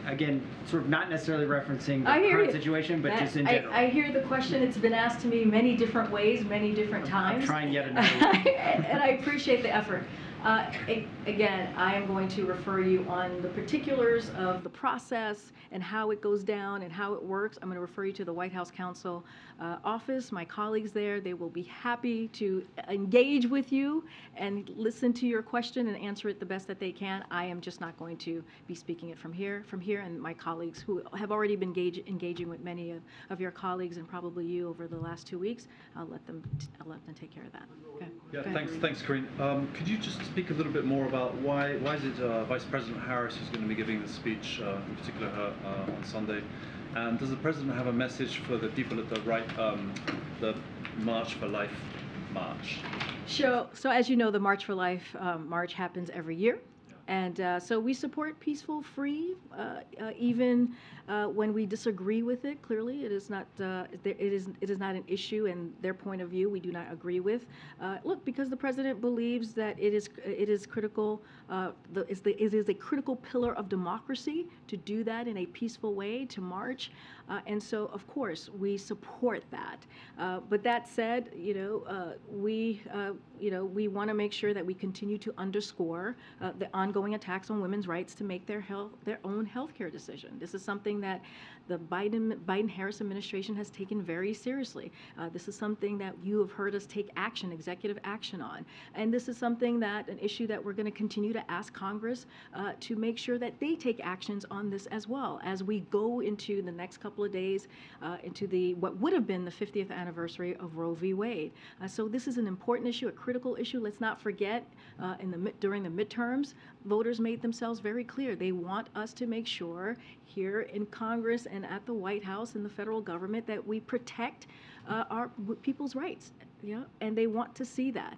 Again, sort of not necessarily referencing the current situation, but just in general. I hear the question. It's been asked to me many different ways, many different times. I'm trying yet another. And I appreciate the effort. Again, I am going to refer you on the particulars of the process and how it goes down and how it works. I'm going to refer you to the White House Counsel office, my colleagues there. They will be happy to engage with you and listen to your question and answer it the best that they can. I am just not going to be speaking it from here, and my colleagues who have already been engaging with many of your colleagues and probably you over the last 2 weeks, I'll let them take care of that. Okay. Yeah, thanks, Karine. Could you just speak a little bit more about why is it Vice President Harris who's going to be giving the speech, in particular her, on Sunday? And does the President have a message for the people at the right, the March for Life march? Sure. So as you know, the March for Life march happens every year. And so we support peaceful, free, even when we disagree with it. Clearly, it is not an issue in their point of view. We do not agree with. Look, because the president believes that it is critical. It is a critical pillar of democracy to do that in a peaceful way, to march. And so, of course, we support that. But that said, we want to make sure that we continue to underscore the ongoing attacks on women's rights to make their own health care decision. This is something that the Biden-Harris administration has taken very seriously. This is something that you have heard us take action, executive action on. And this is an issue that we're going to continue to ask Congress to make sure that they take actions on this as well as we go into the next couple of days into what would have been the 50th anniversary of Roe v. Wade. So this is an important issue, a critical issue. Let's not forget during the midterms, voters made themselves very clear. They want us to make sure here in Congress and at the White House and the federal government that we protect our people's rights. And they want to see that.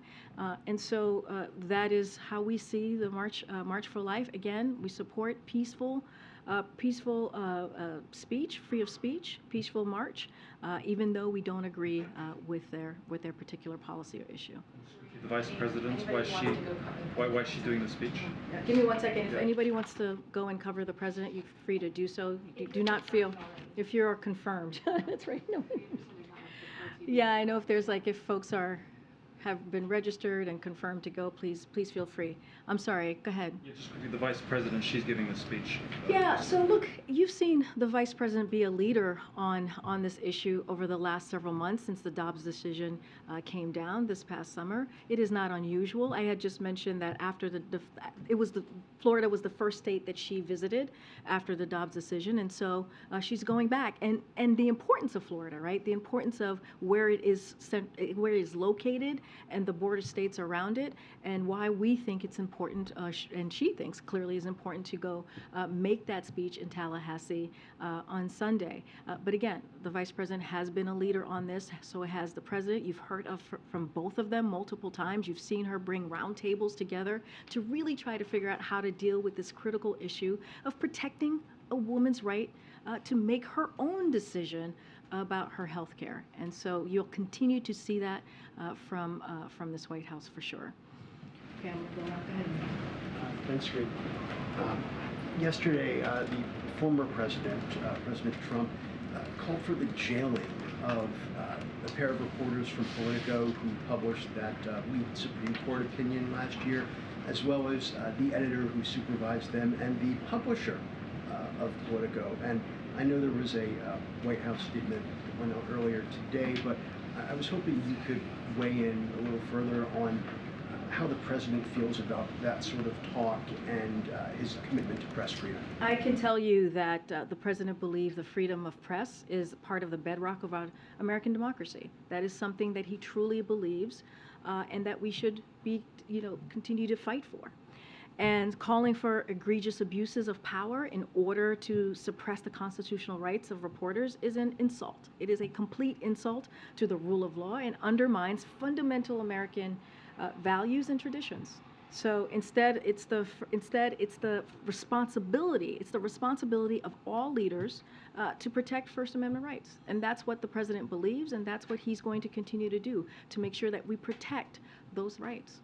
And so that is how we see the March for Life. Again, we support peaceful speech, free of speech, peaceful march, even though we don't agree with their particular policy or issue. The Vice President, why is she doing the speech? Give me 1 second. If anybody wants to go and cover the president, you're free to do so. Do not feel, if you're confirmed. That's right. No. Yeah, I know if folks have been registered and confirmed to go, please feel free. I'm sorry, go ahead. Yeah, just quickly, the Vice President, she's giving the speech. Yeah, so look, you've seen the Vice President be a leader on this issue over the last several months since the Dobbs decision came down this past summer. It is not unusual. I had just mentioned that after Florida was the first state that she visited after the Dobbs decision, and so she's going back. And the importance of Florida, right? The importance of where it is located and the border states around it, and why we think it's important, and she thinks clearly is important to go make that speech in Tallahassee on Sunday. But again, the Vice President has been a leader on this, so has the President. You've heard from both of them multiple times. You've seen her bring roundtables together to really try to figure out how to deal with this critical issue of protecting a woman's right to make her own decision about her health care. And so you'll continue to see that from this White House for sure. Okay, I'm going to go ahead. Thanks, Karine. Yesterday, the former president, President Trump, called for the jailing of a pair of reporters from Politico who published that lead Supreme Court opinion last year, as well as the editor who supervised them and the publisher of Politico. And I know there was a White House statement that went out earlier today, but I was hoping you could weigh in a little further on how the president feels about that sort of talk and his commitment to press freedom. I can tell you that the president believes the freedom of press is part of the bedrock of our American democracy. That is something that he truly believes, and that we should be, continue to fight for. And calling for egregious abuses of power in order to suppress the constitutional rights of reporters is an insult. It is a complete insult to the rule of law and undermines fundamental American values and traditions. So instead, it's the responsibility of all leaders to protect First Amendment rights, and that's what the president believes, and that's what he's going to continue to do to make sure that we protect those rights.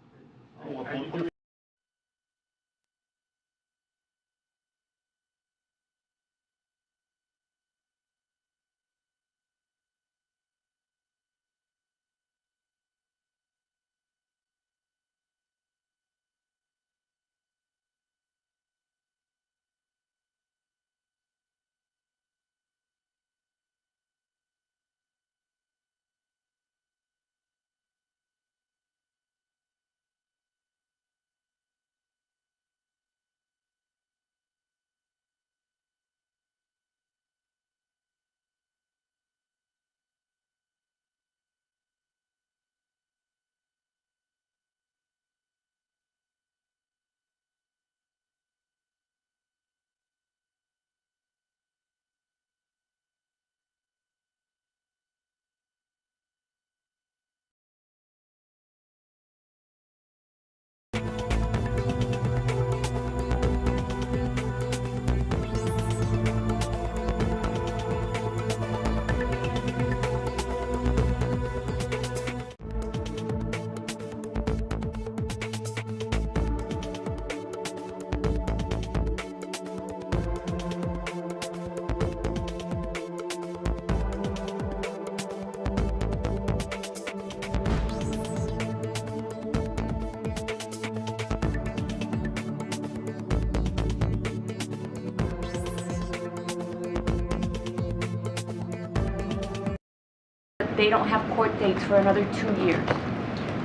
They don't have court dates for another 2 years.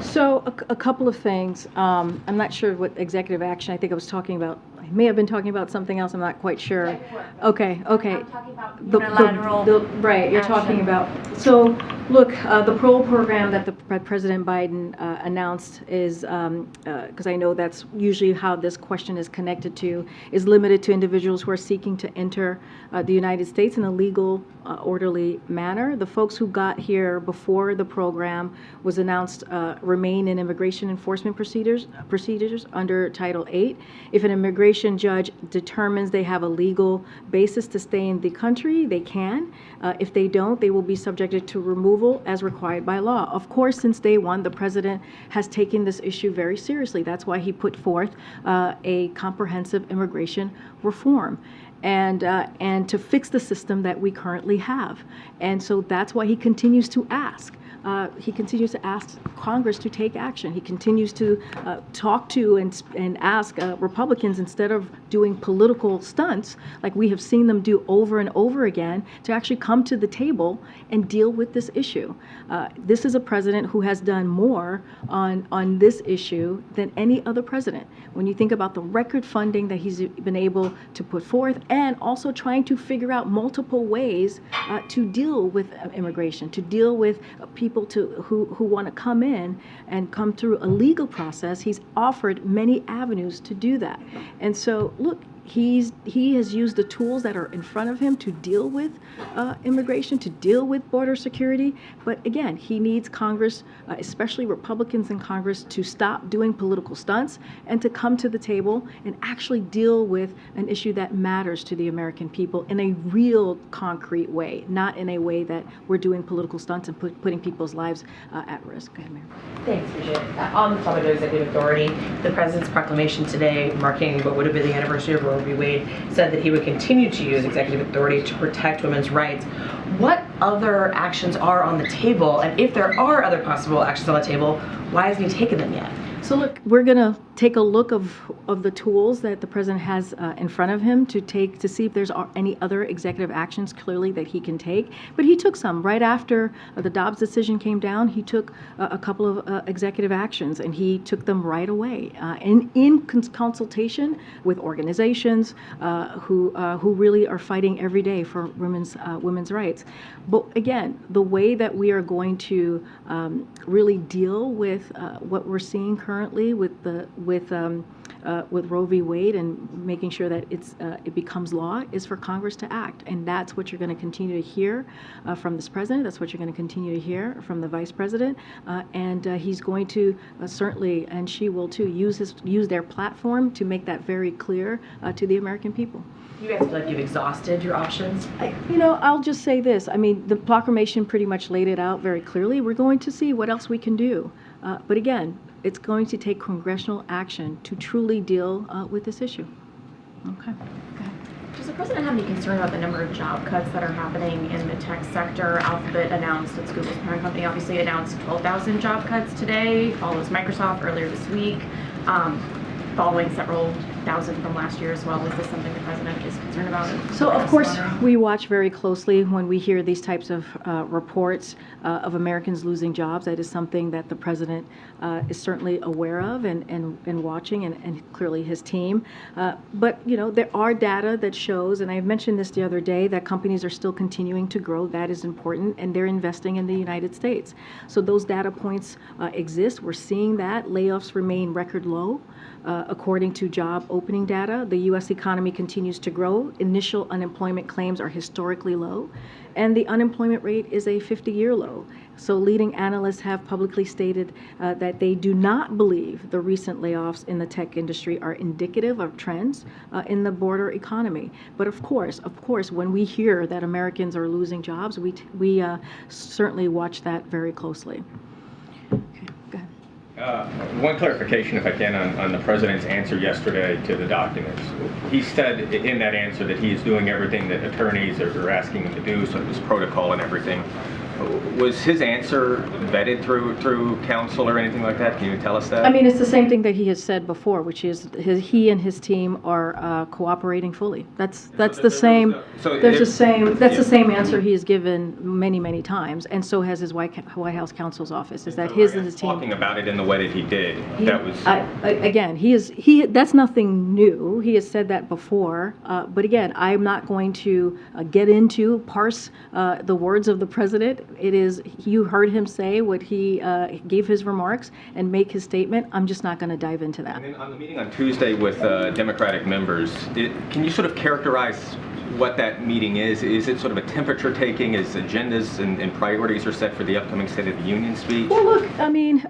So a couple of things. I'm not sure what executive action. I think I was talking about. I may have been talking about something else. I'm not quite sure. Okay. I'm talking about unilateral right. You're talking about. So look, the parole program that the President Biden announced is, because I know that's usually how this question is connected to, is limited to individuals who are seeking to enter the United States in a legal, orderly manner. The folks who got here before the program was announced remain in immigration enforcement procedures under Title VIII. If an immigration judge determines they have a legal basis to stay in the country, they can. If they don't, they will be subjected to removal as required by law. Of course, since day one, the president has taken this issue very seriously. That's why he put forth a comprehensive immigration reform. And to fix the system that we currently have. And so that's why he continues to ask. He continues to ask Congress to take action. He continues to talk to and ask Republicans, instead of doing political stunts like we have seen them do over and over again, to actually come to the table and deal with this issue. This is a president who has done more on this issue than any other president. When you think about the record funding that he's been able to put forth, and also trying to figure out multiple ways to deal with immigration, to deal with people who want to come in and come through a legal process. He's offered many avenues to do that. And so, look, he has used the tools that are in front of him to deal with immigration, to deal with border security. But again, he needs Congress, especially Republicans in Congress, to stop doing political stunts and to come to the table and actually deal with an issue that matters to the American people in a real concrete way, not in a way that we're doing political stunts and putting people's lives at risk. Go ahead, Mayor. Thanks, Bridget. On the topic of executive authority, the president's proclamation today, marking what would have been the anniversary of Roe v. Wade, said that he would continue to use executive authority to protect women's rights. What other actions are on the table? And if there are other possible actions on the table, why hasn't he taken them yet? So look, we're going to take a look of the tools that the president has in front of him to see if there's any other executive actions clearly that he can take. But he took some. Right after the Dobbs decision came down, he took a couple of executive actions, and he took them right away in consultation with organizations who really are fighting every day for women's rights. But again, the way that we are going to really deal with what we're seeing currently with Roe v. Wade and making sure that it becomes law is for Congress to act, and that's what you're going to continue to hear from this president. That's what you're going to continue to hear from the vice president, and he's going to certainly, and she will too, use their platform to make that very clear to the American people. You guys feel like you've exhausted your options? I'll just say this. I mean, the proclamation pretty much laid it out very clearly. We're going to see what else we can do. But again, it's going to take congressional action to truly deal with this issue. Okay. Does the president have any concern about the number of job cuts that are happening in the tech sector? Alphabet announced, it's Google's parent company, obviously announced 12,000 job cuts today, follows Microsoft earlier this week, following several thousand from last year as well. Is this something the president is concerned about? So of course we watch very closely when we hear these types of reports of Americans losing jobs. That is something that the president is certainly aware of and watching, and clearly his team. But there are data that shows, and I mentioned this the other day, that companies are still continuing to grow. That is important, and they're investing in the United States. So those data points exist. We're seeing that. Layoffs remain record low. According to job opening data, the U.S. economy continues to grow. Initial unemployment claims are historically low, and the unemployment rate is a 50-year low. So leading analysts have publicly stated that they do not believe the recent layoffs in the tech industry are indicative of trends in the broader economy. But of course, when we hear that Americans are losing jobs, we certainly watch that very closely. One clarification, if I can, on the president's answer yesterday to the documents. He said in that answer that he is doing everything that attorneys are asking him to do, so it was protocol and everything. Was his answer vetted through counsel or anything like that? Can you tell us that? I mean, it's the same thing that he has said before, which is he and his team are cooperating fully. That's the same. That's the same answer he has given many times, and so has his White House counsel's office. Is that his and his team talking about it in the way that he did? Again, that's nothing new. He has said that before. But again, I'm not going to parse the words of the president. It is, you heard him say what he gave his remarks and make his statement. I'm just not going to dive into that. And then on the meeting on Tuesday with Democratic members, can you sort of characterize what that meeting is? Is it sort of a temperature taking as agendas and priorities are set for the upcoming State of the Union speech? Well, look, I mean,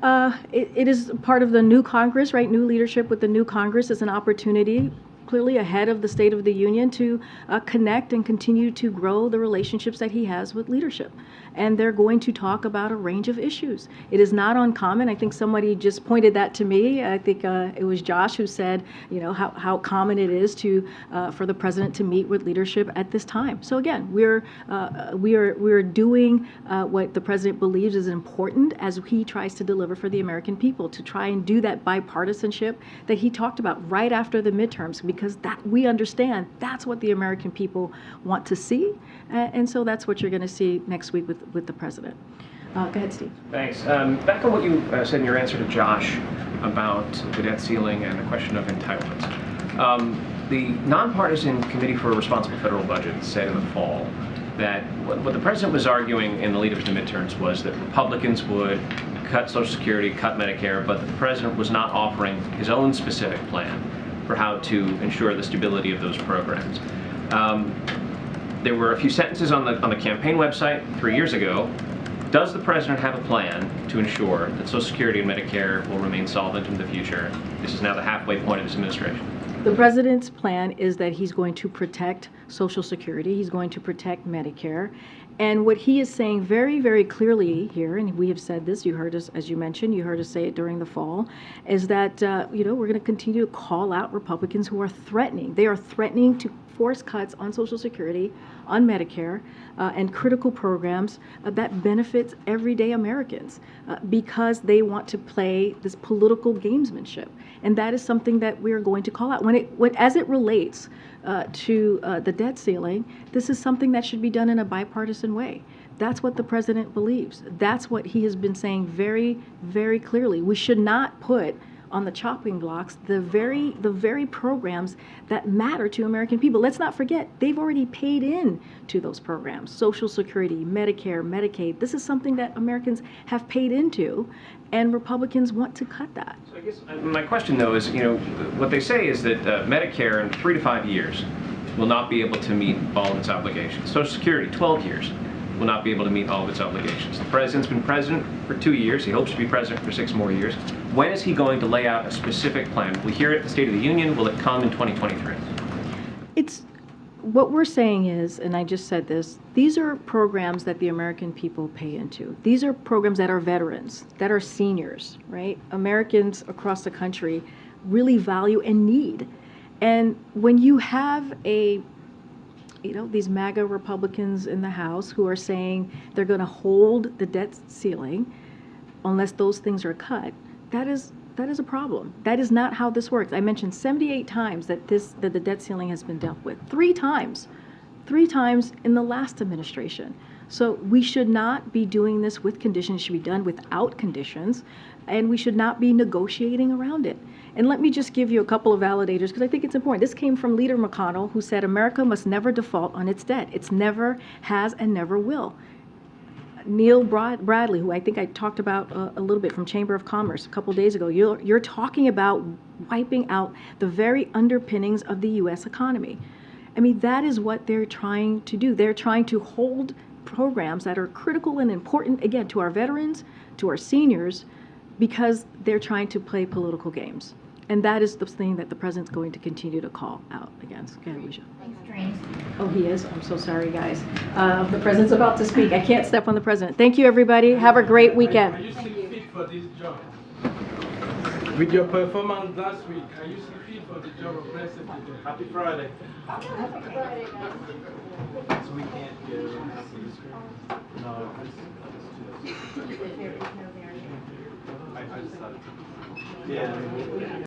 it is part of the new Congress, right? New leadership with the new Congress is an opportunity, clearly ahead of the State of the Union, to connect and continue to grow the relationships that he has with leadership. And they're going to talk about a range of issues. It is not uncommon. I think somebody just pointed that to me. I think it was Josh who said, how common it is for the president to meet with leadership at this time. So again, we're doing what the president believes is important as he tries to deliver for the American people, to try and do that bipartisanship that he talked about right after the midterms, because that we understand that's what the American people want to see, and so that's what you're going to see next week with the president. Go ahead, Steve. Thanks. Back on what you said in your answer to Josh about the debt ceiling and the question of entitlements. The Nonpartisan Committee for a Responsible Federal Budget said in the fall that what the president was arguing in the lead up to the midterms was that Republicans would cut Social Security, cut Medicare, but that the president was not offering his own specific plan for how to ensure the stability of those programs. There were a few sentences on the campaign website 3 years ago. Does the president have a plan to ensure that Social Security and Medicare will remain solvent in the future? This is now the halfway point of this administration. The president's plan is that he's going to protect Social Security, he's going to protect Medicare, and what he is saying very clearly here, and we have said this, you heard us, as you mentioned, you heard us say it during the fall, is that we're going to continue to call out Republicans who are threatening. They are threatening to force cuts on Social Security, on Medicare, and critical programs that benefits everyday Americans because they want to play this political gamesmanship. And that is something that we are going to call out. As it relates to the debt ceiling, this is something that should be done in a bipartisan way. That's what the president believes. That's what he has been saying very, very clearly. We should not put on the chopping blocks the very programs that matter to American people. Let's not forget, they've already paid in to those programs. Social Security, Medicare, Medicaid. This is something that Americans have paid into, and Republicans want to cut that. So I guess my question, though, is, what they say is that Medicare in 3 to 5 years will not be able to meet all of its obligations. Social Security, 12 years. Will not be able to meet all of its obligations. The president's been president for 2 years. He hopes to be president for 6 more years. When is he going to lay out a specific plan? Will we hear it at the State of the Union? Will it come in 2023? What we're saying is, and I just said this, these are programs that the American people pay into. These are programs that are veterans, that are seniors, right? Americans across the country really value and need. And when you have these MAGA Republicans in the House who are saying they're going to hold the debt ceiling unless those things are cut, that is a problem. That is not how this works. I mentioned 78 times that the debt ceiling has been dealt with. 3 times in the last administration. So we should not be doing this with conditions. It should be done without conditions, and we should not be negotiating around it. And let me just give you a couple of validators, because I think it's important. This came from Leader McConnell, who said America must never default on its debt. It's never has and never will. Neil Bradley, who I think I talked about a little bit from Chamber of Commerce a couple days ago, you're talking about wiping out the very underpinnings of the U.S. economy. I mean, that is what they're trying to do. They're trying to hold programs that are critical and important, again, to our veterans, to our seniors, because they're trying to play political games. And that is the thing that the president's going to continue to call out against. Go ahead, Alicia. Oh, he is? I'm so sorry, guys. The president's about to speak. I can't step on the president. Thank you, everybody. Have a great weekend. Are you still fit for this job? With your performance last week, are you still fit for the job of president? Happy Friday. Happy Friday, guys. So we can't get it on the screen? No, I just thought. Yeah.